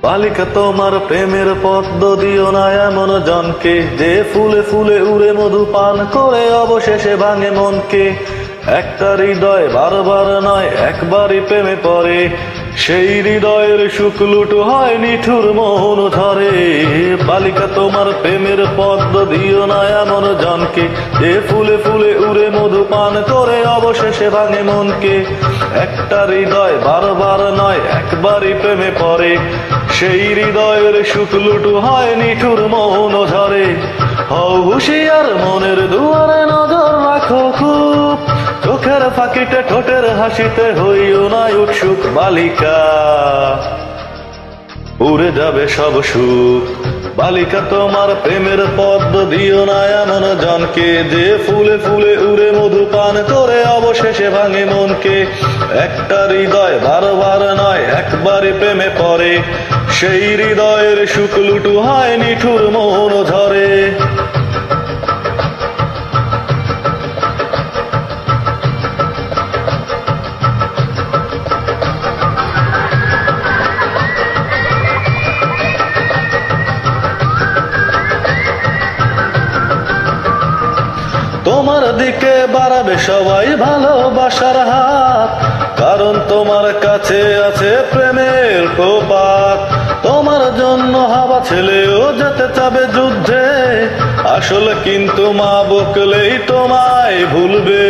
বালিকা তোমার প্রেমের পদ্ম দিও না এমন জনকে, যে ফুলে ফুলে উড়ে মধু পান করে অবশেষে ভাঙে মনকে। একটা হৃদয় বারবার নয় একবারই প্রেমে পড়ে, সেই হৃদয়ের সুখ লুটু হয় নিঠুর মোহন ঝরে। বালিকা তোমার প্রেমের পদ্ম দিও না এমন জনকে, যে ফুলে ফুলে উড়ে মধু পান করে অবশেষে ভাঙে মনকে। একটা হৃদয় বারবার নয় একবারই প্রেমে পড়ে, সেই হৃদয়ের সুখ লুটু হয় নিঠুর মোহন ঝরে। হও হুঁশিয়ার মনের দুয়ারে নজর রাখো খুব, চোখের ফাঁকিতে ঠোঁটের হাসিতে হইও না উৎসুক বালিকা, উড়ে যাবে সব সুখ। বালিকা তোমার প্রেমের পদ্ম দিও না এমন জনকে, যে ফুলে ফুলে উড়ে মধু পান করে অবশেষে ভাঙে মনকে। একটা হৃদয় বারবার নয় একবারই প্রেমে পড়ে, সেই হৃদয়ের সুখ লুটু হয় নিঠুর মোহন ঝরে। তোমার দিকে বাড়াবে সবাই ভালোবাসার হাত, কারণ তোমার কাছে আছে প্রেমের প্রপাত। তোমার জন্য হাওয়া ছেলেও যেতে চাবে যুদ্ধে, আসলে কিন্তু মা বকলেই তোমায় ভুলবে।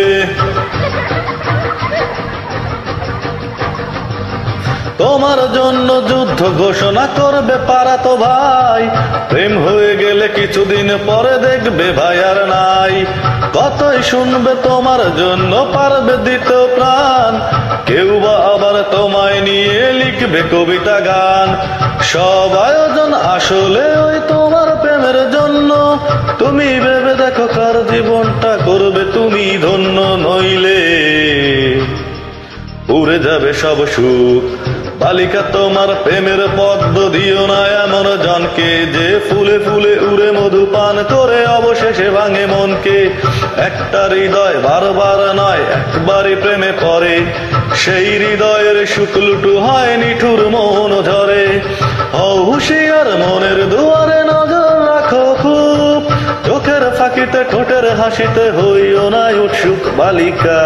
তোমার জন্য যুদ্ধ ঘোষণা করবে পারা তো ভাই, প্রেম হয়ে গেলে কিছুদিন পরে দেখবে ভাই আর নাই। কতই শুনবে তোমার জন্য পারবে দিতে প্রাণ, কেউ বা আবার তোমায় নিয়ে লিখবে কবিতা গান। সব আয়োজন আসলে ওই তোমার প্রেমের জন্য, তুমি ভেবে দেখো কার জীবনটা করবে তুমি ধন্য, নইলে উড়ে যাবে সব সুখ। বালিকা তোমার প্রেমের পদ্ম দিও না এমন জনকে, যে ফুলে ফুলে উড়ে মধু পান করে অবশেষে ভাঙে মনকে। একটা হৃদয় বারবার নয় একবারই প্রেমে পড়ে, সেই হৃদয়ের সুখ লুটু হয় নিঠুর মোহন ঝরে। হও হুঁশিয়ার মনের দুয়ারে নজর রাখো খুব, চোখের ফাঁকিতে ঠোঁটের হাসিতে হইও না উৎসুক বালিকা,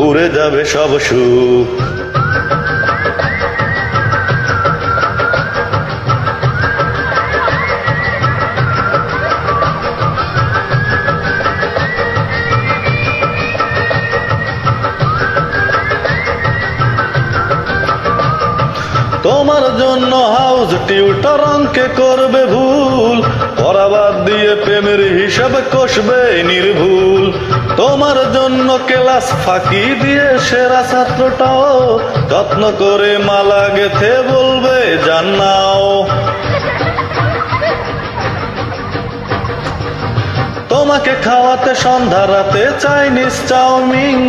উড়ে যাবে সব সুখ। তোমার জন্য হাউস টিউটার অঙ্কে করবে ভুল, পড়াবাদ দিয়ে প্রেমের হিসাব কষবে নির্ভুল। তোমার জন্য ক্লাস ফাঁকি দিয়ে সেরা ছাত্রটাও যত্ন করে মালা গেথে বলবে জান্নাও। তোমাকে খাওয়াতে সন্ধ্যা রাতে চাইনিজ চাউমিন,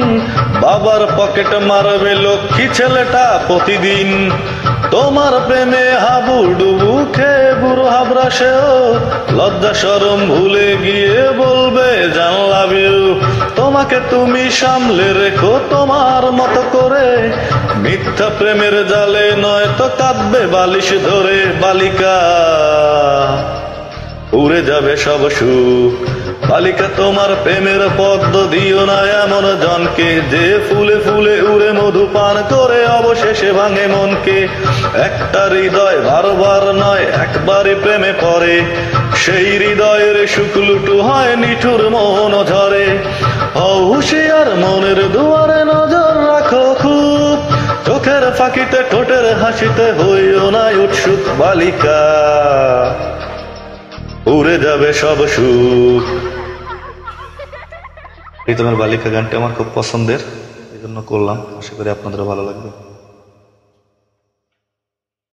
বাবার পকেট মারবে লক্ষ্মী ছেলেটা প্রতিদিন। তোমার প্রেমে হাবুডুবু খেয়ে বুড়ো হাবরা সেও লজ্জা শরম ভুলে গিয়ে বলবে জান লাভ ইউ। তোমাকে তুমি সামলে রেখো তোমার মতো করে, মিথ্যা প্রেমের জালে নয় তো কাঁদবে বালিশ ধরে বালিকা, উড়ে যাবে সব সুখ। বালিকা তোমার প্রেমের পদ্ম দিও না এমন জনকে, যে ফুলে ফুলে উড়ে মধু পান করে অবশেষে ভাঙে মনকে। একটা হৃদয় বারবার নয় একবারই প্রেমে পড়ে, সেই হৃদয়ের সুখ লুটু হয় নিঠুর মোহন ঝরে। হও হুঁশিয়ার মনের দুয়ারে নজর রাখো খুব, চোখের ফাঁকিতে ঠোঁটের হাসিতে হইও না উৎসুক বালিকা, উড়ে যাবে সব সুখ। এই তোমার বালিকা গানটা আমার খুব পছন্দের, এই জন্য করলাম, আশা করি আপনাদেরও ভালো লাগবে।